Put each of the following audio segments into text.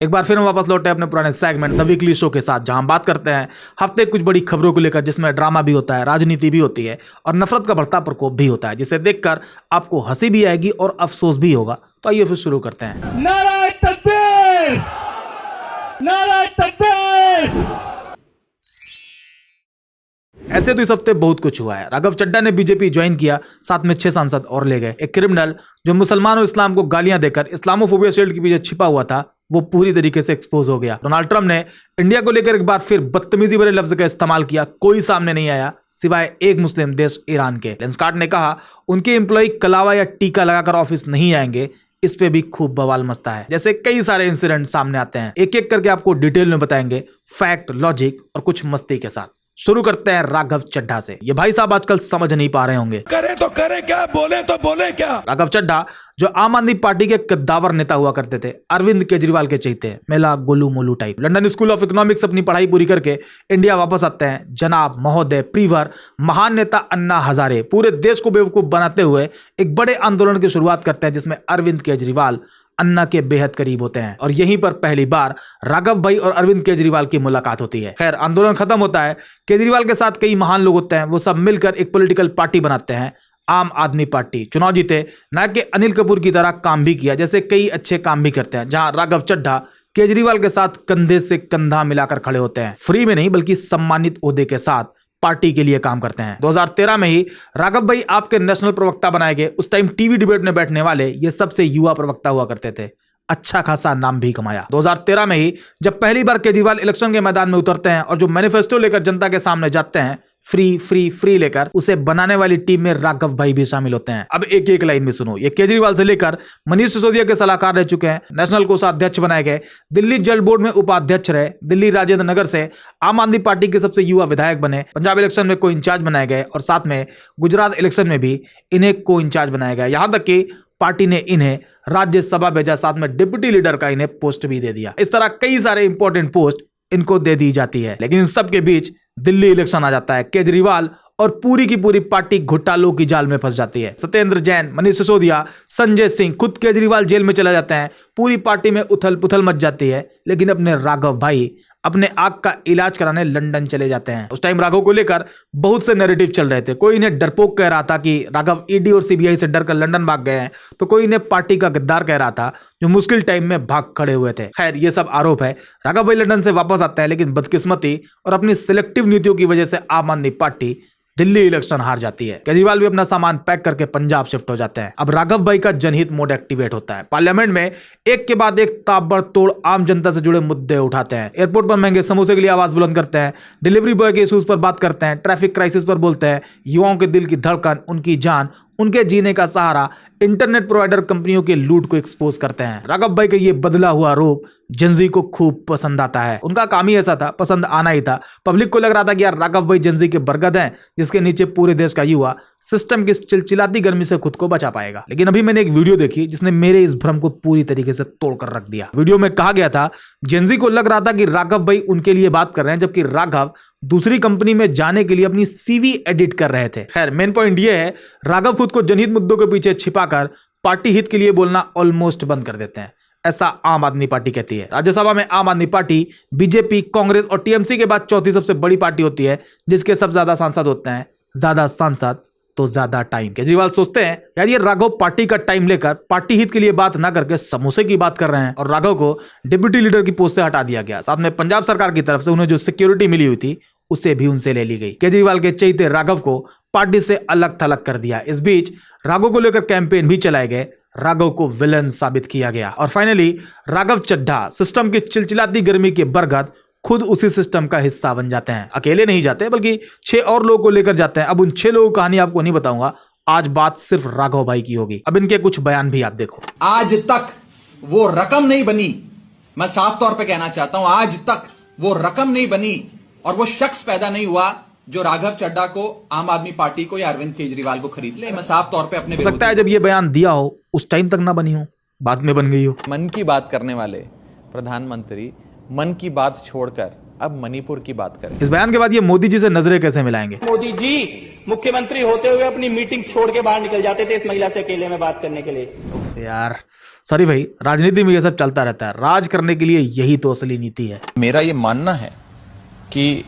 एक बार फिर हम वापस लौटे अपने पुराने सेगमेंट द वीकली शो के साथ, जहां हम बात करते हैं हफ्ते कुछ बड़ी खबरों को लेकर, जिसमें ड्रामा भी होता है, राजनीति भी होती है और नफरत का बढ़ता प्रकोप भी होता है, जिसे देखकर आपको हंसी भी आएगी और अफसोस भी होगा। तो आइए फिर शुरू करते हैं। नारे तकबीर! नारे तकबीर! ऐसे तो इस हफ्ते बहुत कुछ हुआ है। राघव चड्ढा ने बीजेपी ज्वाइन किया, साथ में 6 सांसद और ले गए। एक क्रिमिनल जो मुसलमान और इस्लाम को गालियां देकर इस्लामोफोबिया शील्ड के पीछे छिपा हुआ था, वो पूरी तरीके से एक्सपोज हो गया। डोनाल्ड ट्रंप ने इंडिया को लेकर एक बार फिर बदतमीजी भरे लफ्ज का इस्तेमाल किया, कोई सामने नहीं आया सिवाय एक मुस्लिम देश ईरान के। लेंसकार्ट ने कहा उनके एम्प्लॉय कलावा या टीका लगाकर ऑफिस नहीं आएंगे। इस पे भी खूब बवाल मचता है। जैसे कई सारे इंसिडेंट सामने आते हैं, एक एक करके आपको डिटेल में बताएंगे, फैक्ट, लॉजिक और कुछ मस्ती के साथ। शुरू करते हैं राघव चड्ढा से। ये भाई साहब आजकल समझ नहीं पा रहे होंगे, करे तो करे क्या, बोले तो बोले क्या। राघव चड्ढा जो आम आदमी पार्टी के कद्दावर नेता हुआ करते थे, अरविंद केजरीवाल के चहेते, मेला गोलू मोलू type. London School of Economics अपनी पढ़ाई पूरी करके इंडिया वापस आते हैं। जनाब, महोदय, प्रीवर, महान नेता अन्ना हजारे पूरे देश को बेवकूफ बनाते हुए एक बड़े आंदोलन की शुरुआत करते हैं, जिसमें अरविंद केजरीवाल अन्ना के बेहद करीब होते हैं और यहीं पर पहली बार राघव भाई और अरविंद केजरीवाल की मुलाकात होती है। खैर, आंदोलन खत्म होता है। केजरीवाल के साथ कई महान लोग होते हैं, वो सब मिलकर एक पॉलिटिकल पार्टी बनाते हैं, आम आदमी पार्टी। चुनाव जीते, न कि अनिल कपूर की तरह काम भी किया, जैसे कई अच्छे काम भी करते हैं, जहां राघव चड्ढा केजरीवाल के साथ कंधे से कंधा मिलाकर खड़े होते हैं। फ्री में नहीं बल्कि सम्मानित ओहदे के साथ पार्टी के लिए काम करते हैं। 2013 में ही राघव भाई आपके नेशनल प्रवक्ता बनाए गए। उस टाइम टीवी डिबेट में बैठने वाले ये सबसे युवा प्रवक्ता हुआ करते थे, अच्छा खासा नाम भी कमाया। 2013 में ही जब पहली बार केजरीवाल इलेक्शन के मैदान में उतरते हैं और जो मैनिफेस्टो लेकर जनता के सामने जाते हैं, फ्री फ्री फ्री लेकर, उसे बनाने वाली टीम में राघव भाई भी शामिल होते हैं। अब एक एक लाइन में सुनो। ये केजरीवाल से लेकर मनीष सिसोदिया के सलाहकार रह चुके हैं, नेशनल कोषाध्यक्ष बनाए गए, दिल्ली जल बोर्ड में उपाध्यक्ष रहे, दिल्ली राजेंद्र नगर से आम आदमी पार्टी के सबसे युवा विधायक बने, पंजाब इलेक्शन में को इंचार्ज बनाए गए और साथ में गुजरात इलेक्शन में भी इन्हें को इंचार्ज बनाया गया। यहां तक कि पार्टी ने इन्हें राज्यसभा भेजा, साथ में डिप्टी लीडर का इन्हें पोस्ट भी दे दिया। इस तरह कई सारे इंपॉर्टेंट पोस्ट इनको दे दी जाती है। लेकिन इन सबके बीच दिल्ली इलेक्शन आ जाता है। केजरीवाल और पूरी की पूरी पार्टी घोटालों की जाल में फंस जाती है। सत्येंद्र जैन, मनीष सिसोदिया, संजय सिंह, खुद केजरीवाल जेल में चला जाते हैं। पूरी पार्टी में उथल पुथल मच जाती है। लेकिन अपने राघव भाई अपने आंख का इलाज कराने लंदन चले जाते हैं। उस टाइम राघव को लेकर बहुत से नैरेटिव चल रहे थे। कोई इन्हें डरपोक कह रहा था कि राघव ईडी और सीबीआई से डरकर लंदन भाग गए हैं, तो कोई इन्हें पार्टी का गद्दार कह रहा था जो मुश्किल टाइम में भाग खड़े हुए थे। खैर, ये सब आरोप है। राघव भाई लंदन से वापस आते हैं, लेकिन बदकिस्मती और अपनी सिलेक्टिव नीतियों की वजह से आम आदमी पार्टी दिल्ली इलेक्शन हार जाती है। केजरीवाल भी अपना सामान पैक करके पंजाब शिफ्ट हो जाते हैं। अब राघव भाई का जनहित मोड एक्टिवेट होता है। पार्लियामेंट में एक के बाद एक ताबड़तोड़ आम जनता से जुड़े मुद्दे उठाते हैं। एयरपोर्ट पर महंगे समोसे के लिए आवाज बुलंद करते हैं, डिलीवरी बॉय के इश्यूज पर बात करते हैं, ट्रैफिक क्राइसिस पर बोलते हैं, युवाओं के दिल की धड़कन, उनकी जान, उनके जीने का सहारा, इंटरनेट प्रोवाइडर कंपनियों के लूट को एक्सपोज करते हैं। राघव भाई का ये बदला हुआ रूप जेंजी को खूब पसंद आता है। उनका काम ही ऐसा था, पसंद आना ही था। पब्लिक को लग रहा था कि यार राघव भाई जेंजी के बरगद हैं, जिसके नीचे पूरे देश का युवा सिस्टम की चिलचिलाती गर्मी से खुद को बचा पाएगा। लेकिन अभी मैंने एक वीडियो देखी जिसने मेरे इस भ्रम को पूरी तरीके से तोड़कर रख दिया। वीडियो में कहा गया था जेंजी को लग रहा था कि राघव भाई उनके लिए बात कर रहे हैं, जबकि राघव दूसरी कंपनी में जाने के लिए अपनी सीवी एडिट कर रहे थे। खैर, मेन पॉइंट ये है, राघव खुद को जनहित मुद्दों के पीछे छिपाकर पार्टी हित के लिए बोलना ऑलमोस्ट बंद कर देते हैं, ऐसा आम आदमी पार्टी कहती है। राज्यसभा में आम आदमी पार्टी बीजेपी, कांग्रेस और टीएमसी के बाद चौथी सबसे बड़ी पार्टी होती है, जिसके सब ज्यादा सांसद होते हैं। ज्यादा सांसद तो ज्यादा टाइम। केजरीवाल सोचते हैं यार ये राघव पार्टी का टाइम लेकर पार्टी हित के लिए बात ना करके समोसे की बात कर रहे हैं, और राघव को डिप्टी लीडर की पोस्ट से हटा दिया गया। साथ में पंजाब सरकार की तरफ से उन्हें जो सिक्योरिटी मिली हुई थी उसे भी उनसे ले ली गई। केजरीवाल के चहेते राघव को पार्टी से अलग थलग कर दिया। इस बीच राघव को लेकर कैंपेन भी चलाए गए, राघव को विलन साबित किया गया और फाइनली राघव चड्ढा सिस्टम की चिलचिलाती गर्मी के बरगद खुद उसी सिस्टम का हिस्सा बन जाते हैं। अकेले नहीं जाते बल्कि 6 और लोगों को लेकर जाते हैं। अब उन 6 लोगों की कहानी आपको नहीं बताऊंगा, आज बात सिर्फ राघव भाई की होगी। अब इनके कुछ बयान भी आप देखो। आज तक वो रकम नहीं बनी, मैं साफ तौर पे कहना चाहता हूं, आज तक वो रकम नहीं बनी और वो शख्स पैदा नहीं हुआ जो राघव चड्ढा को, आम आदमी पार्टी को या अरविंद केजरीवाल को खरीद ले। मैं साफ तौर पे अपने हो सकता है जब ये बयान दिया हो उस टाइम तक ना बनी हो, बाद में बन गई हो। मन की बात करने वाले प्रधानमंत्री मन की बात छोड़कर अब मणिपुर की बात करें। इस बयान के बाद ये मोदी जी से नजरें कैसे मिलाएंगे? मोदी जी मुख्यमंत्री होते हुए अपनी मीटिंग छोड़ के बाहर निकल जाते थे इस महिला से अकेले में बात करने के लिए। यार सॉरी भाई, राजनीति में ये सब चलता रहता है, राज करने के लिए यही तो असली नीति है। मेरा ये मानना है कि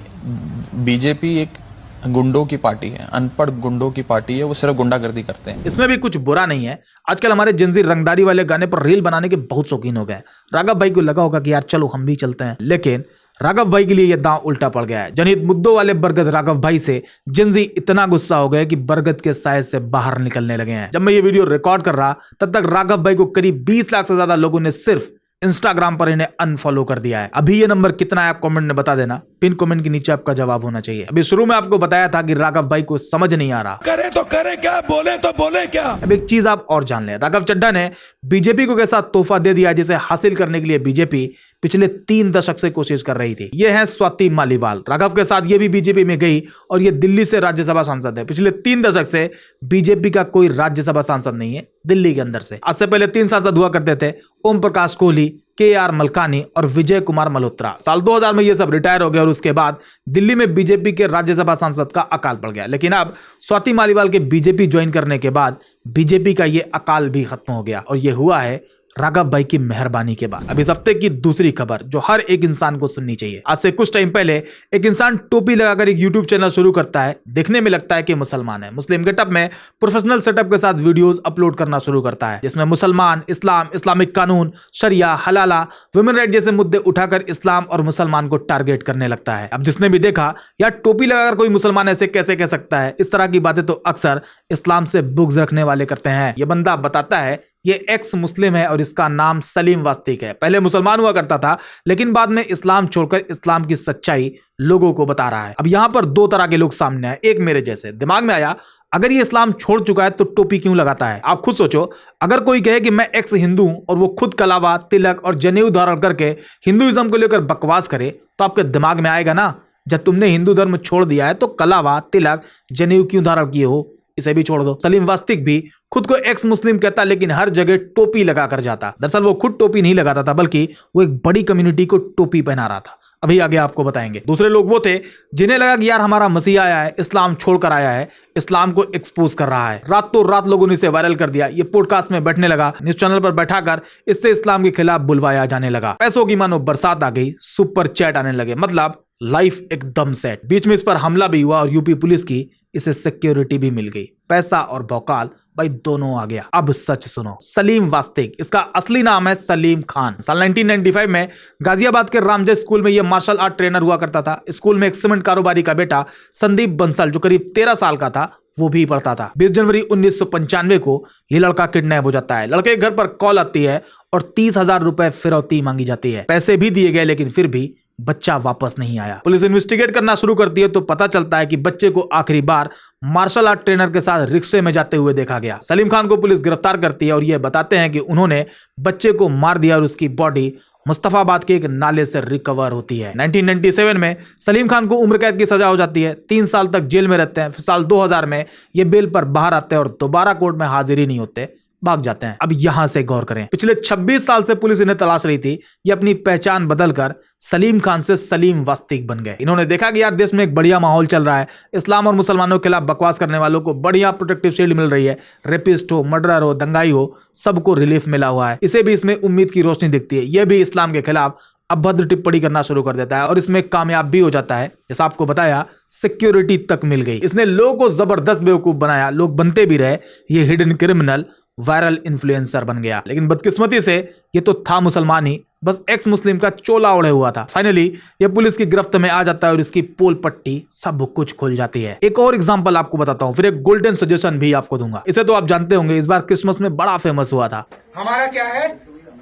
बीजेपी एक गुंडों की पार्टी है, अनपढ़ गुंडों की पार्टी है, वो सिर्फ गुंडागर्दी करते हैं। इसमें भी कुछ बुरा नहीं है। आजकल हमारे जिंजी रंगदारी वाले गाने पर रील बनाने के बहुत शौकीन हो गए। राघव भाई को लगा होगा कि यार चलो हम भी चलते हैं, लेकिन राघव भाई के लिए यह दांव उल्टा पड़ गया है। जनहित मुद्दों वाले बरगद राघव भाई से जिंजी इतना गुस्सा हो गए कि बरगद के साय से बाहर निकलने लगे हैं। जब मैं ये वीडियो रिकॉर्ड कर रहा तब तक राघव भाई को करीब 20 लाख से ज्यादा लोगों ने सिर्फ इंस्टाग्राम पर इन्हें अनफॉलो कर दिया है। अभी ये नंबर कितना है आप कमेंट में बता देना, पिन कमेंट के नीचे आपका जवाब होना चाहिए। अभी शुरू में आपको बताया था कि राघव भाई को समझ नहीं आ रहा, करे तो करे क्या, बोले तो बोले क्या। अब एक चीज आप और जान लें, राघव चड्ढा ने बीजेपी को कैसा तोहफा दे दिया जिसे हासिल करने के लिए बीजेपी पिछले 3 दशक से कोशिश कर रही थी। ये है स्वाति मालीवाल। राघव के साथ ये भी बीजेपी में गई और ये दिल्ली से राज्यसभा सांसद है। पिछले 3 दशक से बीजेपी का कोई राज्यसभा सांसद नहीं है दिल्ली के अंदर से। आज से पहले 3 सांसद हुआ करते थे, ओम प्रकाश कोहली, के.आर. मलकानी और विजय कुमार मल्होत्रा। साल 2000 में ये सब रिटायर हो गए और उसके बाद दिल्ली में बीजेपी के राज्यसभा सांसद का अकाल पड़ गया। लेकिन अब स्वाति मालीवाल के बीजेपी ज्वाइन करने के बाद बीजेपी का ये अकाल भी खत्म हो गया और ये हुआ है राघव भाई की मेहरबानी के बाद। अब इस हफ्ते की दूसरी खबर जो हर एक इंसान को सुननी चाहिए। आज से कुछ टाइम पहले एक इंसान टोपी लगाकर एक यूट्यूब चैनल शुरू करता है। देखने में लगता है कि मुसलमान है, मुस्लिम गेटअप में प्रोफेशनल सेटअप के साथ वीडियोस अपलोड करना शुरू करता है, जिसमें मुसलमान, इस्लाम, इस्लामिक कानून, शरिया, हलाला, वुमेन राइट जैसे मुद्दे उठाकर इस्लाम और मुसलमान को टारगेट करने लगता है। अब जिसने भी देखा यार टोपी लगाकर कोई मुसलमान ऐसे कैसे कह सकता है, इस तरह की बातें तो अक्सर इस्लाम से बुग़्ज़ रखने वाले करते हैं। ये बंदा बताता है ये एक्स मुस्लिम है और इसका नाम सलीम वास्तिक है। पहले मुसलमान हुआ करता था लेकिन बाद में इस्लाम छोड़कर इस्लाम की सच्चाई लोगों को बता रहा है। अब यहां पर 2 तरह के लोग सामने आए। एक मेरे जैसे दिमाग में आया, अगर ये इस्लाम छोड़ चुका है तो टोपी क्यों लगाता है। आप खुद सोचो, अगर कोई कहे कि मैं एक्स हिंदू हूं और वो खुद कलावा, तिलक और जनेऊ धारण करके हिंदुइज्म को लेकर बकवास करे तो आपके दिमाग में आएगा ना, जब तुमने हिंदू धर्म छोड़ दिया है तो कलावा, तिलक, जनेऊ क्यों धारण किए हो, इसे भी छोड़ दो। सलीम वास्तिक भी खुद को एक्स मुस्लिम कहता लेकिन हर जगह टोपी लगाकर जाता। दरअसल वो खुद टोपी नहीं लगाता था बल्कि वो एक बड़ी कम्युनिटी को टोपी पहना रहा था। अभी आगे आपको बताएंगे। दूसरे लोग वो थे जिन्हें लगा कि यार हमारा मसीहा आया है, इस्लाम छोड़कर आया है, इस्लाम को एक्सपोज कर रहा है। रातों रात लोगों ने इसे वायरल कर दिया। ये पॉडकास्ट में बैठने लगा, न्यूज चैनल पर बैठाकर इससे इस्लाम के खिलाफ बुलवाया जाने लगा। पैसों की मानो बरसात आ गई, सुपर चैट आने लगे, मतलब लाइफ एकदम सेट। बीच में इस पर हमला भी हुआ और यूपी पुलिस की इसे सिक्योरिटी भी मिल गई। पैसा और भौकाल भाई दोनों आ गया। अब सच सुनो, सलीम वास्तिक, इसका असली नाम है सलीम खान। साल 1995 में गाजियाबाद के रामजय स्कूल में यह मार्शल आर्ट ट्रेनर हुआ करता था। स्कूल में एक सीमेंट कारोबारी का बेटा संदीप बंसल जो करीब 13 साल का था वो भी पढ़ता था। 20 जनवरी 1995 को ये लड़का किडनैप हो जाता है। लड़के के घर पर कॉल आती है और 30,000 रुपए फिरौती मांगी जाती है। पैसे भी दिए गए लेकिन फिर भी बच्चा वापस नहीं आया। पुलिस इन्वेस्टिगेट करना शुरू करती है तो पता चलता है कि बच्चे को आखिरी बार मार्शल आर्ट ट्रेनर के साथ रिक्शे में जाते हुए देखा गया। सलीम खान को पुलिस गिरफ्तार करती है और यह बताते हैं कि उन्होंने बच्चे को मार दिया और उसकी बॉडी मुस्तफाबाद के एक नाले से रिकवर होती है। 1997 में सलीम खान को उम्र कैद की सजा हो जाती है। 3 साल तक जेल में रहते हैं। फिर साल 2000 में ये बेल पर बाहर आते हैं और दोबारा कोर्ट में हाजिर ही नहीं होते, भाग जाते हैं। अब यहां से गौर करें, पिछले 26 साल से पुलिस इन्हें तलाश रही थी। ये अपनी पहचान बदलकर सलीम खान से सलीम वास्तिक बन गए। इन्होंने देखा कि यार देश में एक बढ़िया माहौल चल रहा है, इस्लाम और मुसलमानों के खिलाफ बकवास करने वालों को बढ़िया प्रोटेक्टिव शील्ड मिल रही है, रेपिस्ट हो, मर्डरर हो, दंगाई हो, सबको रिलीफ मिला हुआ है। इसे भी इसमें उम्मीद की रोशनी दिखती है। यह भी इस्लाम के खिलाफ अभद्र टिप्पणी करना शुरू कर देता है और इसमें कामयाब भी हो जाता है। जैसा आपको बताया, सिक्योरिटी तक मिल गई। इसने लोगों को जबरदस्त बेवकूफ बनाया, लोग बनते भी रहे। ये हिडन क्रिमिनल वायरल इन्फ्लुएंसर बन गया। लेकिन बदकिस्मती से ये तो था मुसलमान ही, बस एक्स मुस्लिम का चोला ओढ़े हुआ था। फाइनली ये पुलिस की गिरफ्त में आ जाता है और इसकी पोल पट्टी सब कुछ खुल जाती है। एक और एग्जांपल आपको बताता हूं, फिर एक गोल्डन सजेशन भी आपको दूंगा। इसे तो आप जानते होंगे, इस बार क्रिसमस में बड़ा फेमस हुआ था। हमारा क्या है?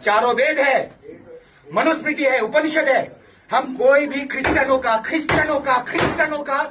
चारों वेद है, मनुस्मृति है, उपनिषद है। हम कोई भी क्रिश्चियनों का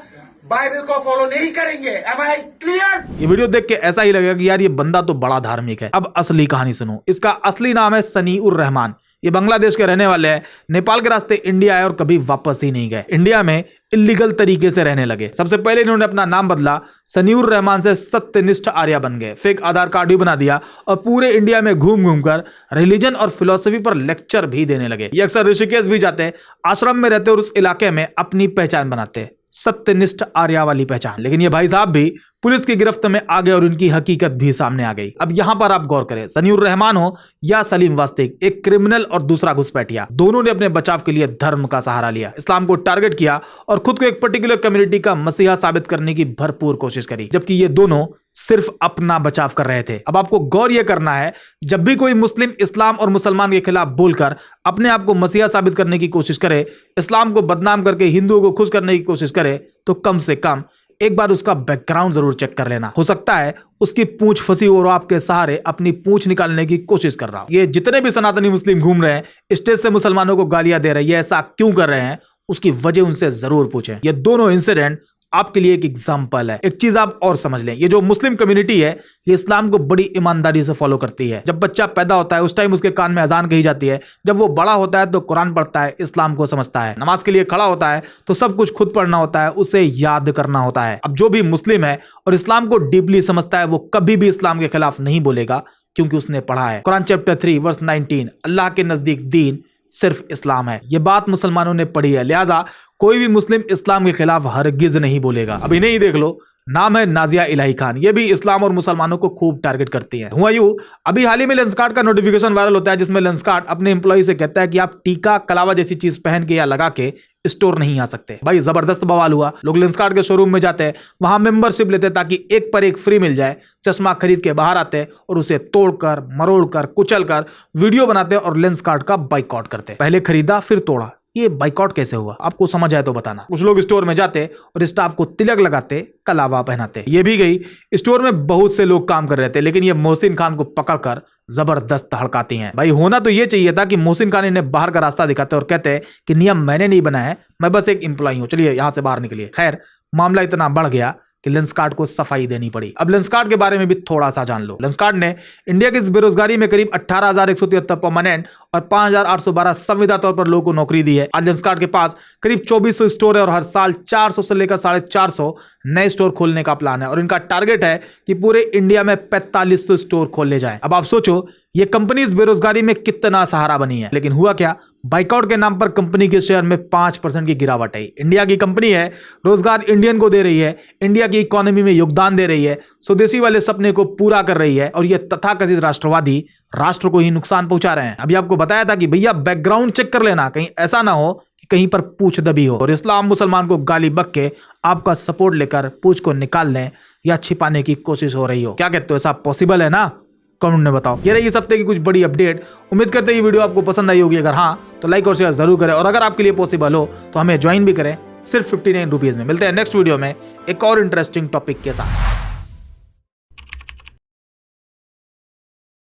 बाइबल को फॉलो नहीं करेंगे। Am I clear? ये वीडियो देख के ऐसा ही लगेगा कि यार ये बंदा तो बड़ा धार्मिक है। अब असली कहानी सुनो। इसका असली नाम है सनीउर रहमान। ये बांग्लादेश के रहने वाले हैं। नेपाल के रास्ते इंडिया आए और कभी वापस ही नहीं गए। इंडिया में इलीगल तरीके से रहने लगे। सबसे पहले इन्होंने अपना नाम बदला, सनीउर रहमान से सत्यनिष्ठ आर्या बन गए। फेक आधार कार्ड भी बना दिया और पूरे इंडिया में घूम घूम कर रिलीजन और फिलोसफी पर लेक्चर भी देने लगे। ये अक्सर ऋषिकेश भी जाते, आश्रम में रहते और उस इलाके में अपनी पहचान बनाते, सत्यनिष्ठ आर्या वाली पहचान। लेकिन ये भाई साहब भी पुलिस की गिरफ्त में आ गए और इनकी हकीकत भी सामने आ गई। अब यहां पर आप गौर करें, सनीउर रहमान हो या सलीम वास्तिक, एक क्रिमिनल और दूसरा घुसपैठिया, दोनों ने अपने बचाव के लिए धर्म का सहारा लिया, इस्लाम को टारगेट किया और खुद को एक पर्टिकुलर कम्युनिटी का मसीहा साबित करने की भरपूर कोशिश करी, जबकि ये दोनों सिर्फ अपना बचाव कर रहे थे। अब आपको गौर यह करना है, जब भी कोई मुस्लिम इस्लाम और मुसलमान के खिलाफ बोलकर अपने आप को मसीहा साबित करने की कोशिश करे, इस्लाम को बदनाम करके हिंदुओं को खुश करने की कोशिश करे, तो कम से कम एक बार उसका बैकग्राउंड जरूर चेक कर लेना। हो सकता है उसकी पूंछ फंसी हो और आपके सहारे अपनी पूंछ निकालने की कोशिश कर रहा हो। ये जितने भी सनातनी मुस्लिम घूम रहे हैं, स्टेज से मुसलमानों को गालियां दे रहे हैं, ये ऐसा क्यों कर रहे हैं, उसकी वजह उनसे जरूर पूछें। ये दोनों इंसिडेंट आपके लिए एक एग्जाम्पल है। एक चीज आप और समझ लें, ये जो मुस्लिम कम्युनिटी है ये इस्लाम को बड़ी ईमानदारी से फॉलो करती है। जब बच्चा पैदा होता है उस टाइम उसके कान में अजान कही जाती है, जब वो बड़ा होता है तो कुरान पढ़ता है, इस्लाम को समझता है, नमाज के लिए खड़ा होता है तो सब कुछ खुद पढ़ना होता है, उसे याद करना होता है। अब जो भी मुस्लिम है और इस्लाम को डीपली समझता है वो कभी भी इस्लाम के खिलाफ नहीं बोलेगा, क्योंकि उसने पढ़ा है। कुरान चैप्टर 3 वर्स 19, अल्लाह के नजदीक दीन सिर्फ इस्लाम है। ये बात मुसलमानों ने पढ़ी है, लिहाजा कोई भी मुस्लिम इस्लाम के खिलाफ हरगिज नहीं बोलेगा। अब इन्हें ही देख लो, नाम है नाजिया इलाही खान, ये भी इस्लाम और मुसलमानों को खूब टारगेट करती है। हुआ यूं, अभी हाल ही में लेंसकार्ट का नोटिफिकेशन वायरल होता है, जिसमें लेंसकार्ट अपने एम्प्लॉय से कहता है कि आप टीका, कलावा जैसी चीज पहन के या लगा के स्टोर नहीं आ सकते। भाई जबरदस्त बवाल हुआ। लोग लेंसकार्ट के शोरूम में जाते हैं, वहां मेंबरशिप लेते ताकि एक पर एक फ्री मिल जाए। चश्मा खरीद के बाहर आते और उसे तोड़कर, मरोड़कर, कुचलकर वीडियो बनाते और लेंसकार्ट का बाइकआउट करते। पहले खरीदा फिर तोड़ा, ये बाइकआउट कैसे हुआ? आपको समझ आए तो बताना। कुछ लोग स्टोर में जाते और स्टाफ को तिलक लगाते, कलावा पहनाते। ये भी गई, स्टोर में बहुत से लोग काम कर रहे थे, लेकिन ये मोहसिन खान को पकड़कर जबरदस्त हड़काती हैं। भाई होना तो ये चाहिए था कि मोहसिन खान इन्हें बाहर का रास्ता दिखाते और कहते कि नियम मैंने नहीं बनाया है, मैं बस एक एम्प्लॉय हूं, चलिए यहां से बाहर निकलिए। खैर मामला इतना बढ़ गया कि लेंसकार्ट को सफाई देनी पड़ी। अब लेंसकार्ट के बारे में भी थोड़ा सा जान लो। लेंसकार्ट ने इंडिया की इस बेरोजगारी में करीब 18,173 परमानेंट और 5,812 संविदा तौर पर लोगों को नौकरी दी है। आज लेंसकार्ट के पास करीब 2400 स्टोर है और हर साल 400 से लेकर 450 नए स्टोर खोलने का प्लान है और इनका टारगेट है कि पूरे इंडिया में 4500 स्टोर खोले जाएं। अब आप सोचो ये कंपनी इस बेरोजगारी में कितना सहारा बनी है, लेकिन हुआ क्या? बाइकआउट के नाम पर कंपनी के शेयर में 5% की गिरावट आई। इंडिया की कंपनी है, रोजगार इंडियन को दे रही है, इंडिया की इकोनॉमी में योगदान दे रही है, स्वदेशी वाले सपने को पूरा कर रही है और ये तथाकथित राष्ट्रवादी राष्ट्र को ही नुकसान पहुंचा रहे हैं। अभी आपको बताया था कि भैया बैकग्राउंड चेक कर लेना, कहीं ऐसा ना हो कि कहीं पर पूछ दबी हो और इस्लाम मुसलमान को गाली बक के आपका सपोर्ट लेकर पूछ को निकालने या छिपाने की कोशिश हो रही हो। क्या कहते हो, ऐसा पॉसिबल है ना? कमेंट में बताओ। ये रही इस हफ्ते की कुछ बड़ी अपडेट। उम्मीद करते हैं ये वीडियो आपको पसंद आई होगी। अगर हाँ तो लाइक और शेयर जरूर करें और अगर आपके लिए पॉसिबल हो तो हमें ज्वाइन भी करें, सिर्फ 59 रुपीज में। मिलते हैं नेक्स्ट वीडियो में एक और इंटरेस्टिंग टॉपिक के साथ।